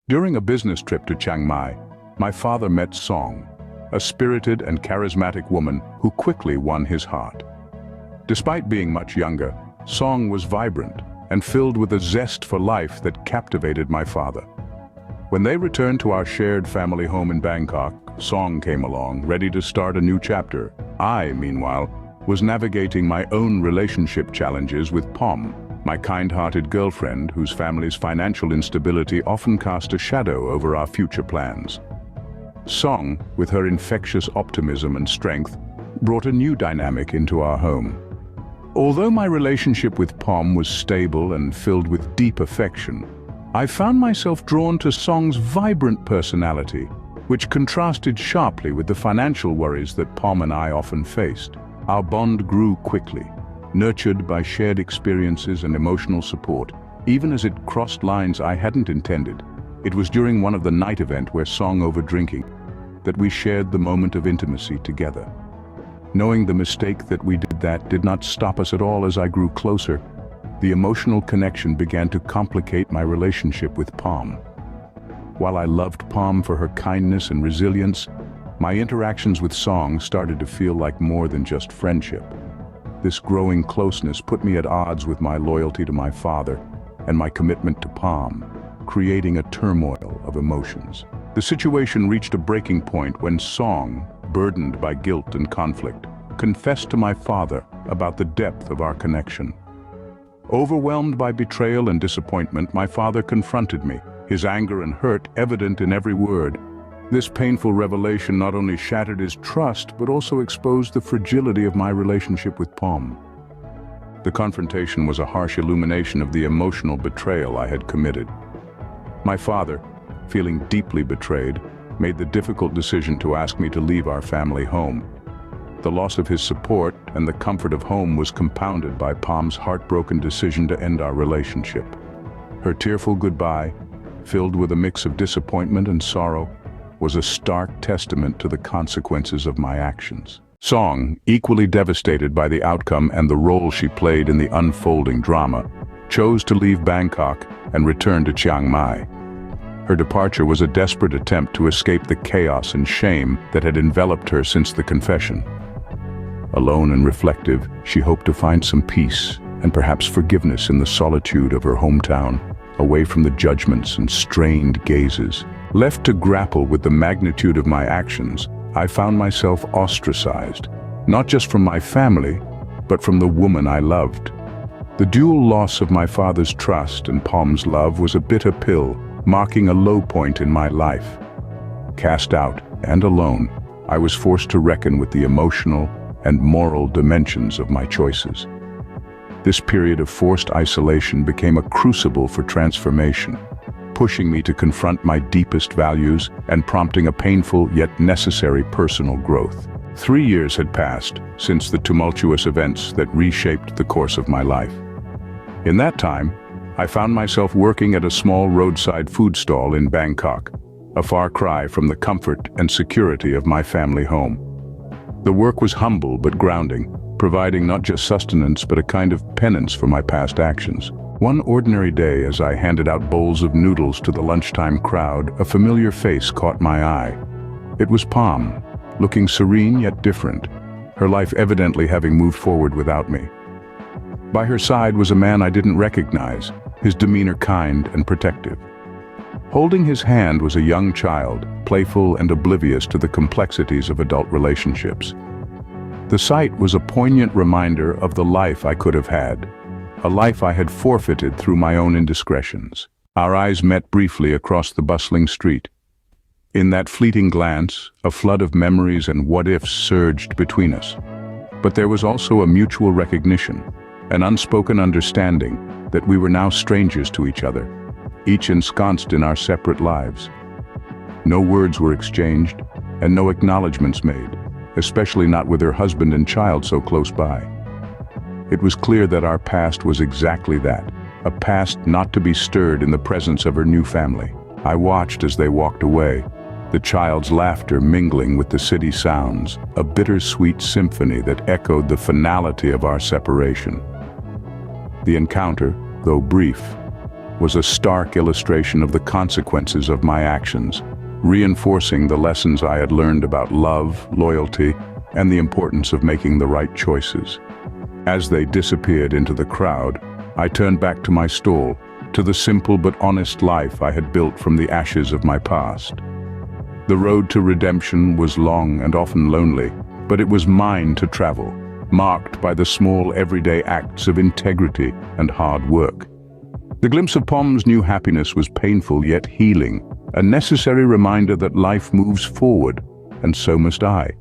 During a business trip to Chiang Mai, my father met Song, a spirited and charismatic woman who quickly won his heart. Despite being much younger, Song was vibrant and filled with a zest for life that captivated my father. When they returned to our shared family home in Bangkok, Song came along, ready to start a new chapter. I, meanwhile, was navigating my own relationship challenges with Pom, my kind-hearted girlfriend whose family's financial instability often cast a shadow over our future plans. Song, with her infectious optimism and strength, brought a new dynamic into our home. Although my relationship with Pom was stable and filled with deep affection, I found myself drawn to Song's vibrant personality, which contrasted sharply with the financial worries that Pom and I often faced. Our bond grew quickly, nurtured by shared experiences and emotional support, even as it crossed lines I hadn't intended. It was during one of the night event where Song over drinking that we shared the moment of intimacy together. Knowing the mistake that we did not stop us at all. As I grew closer, the emotional connection began to complicate my relationship with Pom. While I loved Pom for her kindness and resilience, my interactions with Song started to feel like more than just friendship. This growing closeness put me at odds with my loyalty to my father and my commitment to Pom, creating a turmoil of emotions. The situation reached a breaking point when Song, burdened by guilt and conflict, confessed to my father about the depth of our connection. Overwhelmed by betrayal and disappointment, my father confronted me, his anger and hurt evident in every word. This painful revelation not only shattered his trust, but also exposed the fragility of my relationship with Pom. The confrontation was a harsh illumination of the emotional betrayal I had committed. My father, feeling deeply betrayed, made the difficult decision to ask me to leave our family home. The loss of his support and the comfort of home was compounded by Pom's heartbroken decision to end our relationship. Her tearful goodbye, filled with a mix of disappointment and sorrow, was a stark testament to the consequences of my actions. Song, equally devastated by the outcome and the role she played in the unfolding drama, chose to leave Bangkok and return to Chiang Mai. Her departure was a desperate attempt to escape the chaos and shame that had enveloped her since the confession. Alone and reflective, she hoped to find some peace and perhaps forgiveness in the solitude of her hometown, away from the judgments and strained gazes. Left to grapple with the magnitude of my actions, I found myself ostracized, not just from my family, but from the woman I loved. The dual loss of my father's trust and Pom's love was a bitter pill, marking a low point in my life. Cast out and alone, I was forced to reckon with the emotional and moral dimensions of my choices. This period of forced isolation became a crucible for transformation, pushing me to confront my deepest values and prompting a painful yet necessary personal growth. 3 years had passed since the tumultuous events that reshaped the course of my life. In that time, I found myself working at a small roadside food stall in Bangkok, a far cry from the comfort and security of my family home. The work was humble but grounding, providing not just sustenance but a kind of penance for my past actions. One ordinary day, as I handed out bowls of noodles to the lunchtime crowd, a familiar face caught my eye. It was Pom, looking serene yet different, her life evidently having moved forward without me. By her side was a man I didn't recognize, his demeanor kind and protective. Holding his hand was a young child, playful and oblivious to the complexities of adult relationships. The sight was a poignant reminder of the life I could have had, a life I had forfeited through my own indiscretions. Our eyes met briefly across the bustling street. In that fleeting glance, a flood of memories and what-ifs surged between us. But there was also a mutual recognition, an unspoken understanding that we were now strangers to each other, each ensconced in our separate lives. No words were exchanged, and no acknowledgments made, especially not with her husband and child so close by. It was clear that our past was exactly that, a past not to be stirred in the presence of her new family. I watched as they walked away, the child's laughter mingling with the city sounds, a bittersweet symphony that echoed the finality of our separation. The encounter, though brief, was a stark illustration of the consequences of my actions, reinforcing the lessons I had learned about love, loyalty, and the importance of making the right choices. As they disappeared into the crowd, I turned back to my stall, to the simple but honest life I had built from the ashes of my past. The road to redemption was long and often lonely, but it was mine to travel, marked by the small everyday acts of integrity and hard work. The glimpse of Pom's new happiness was painful yet healing, a necessary reminder that life moves forward, and so must I.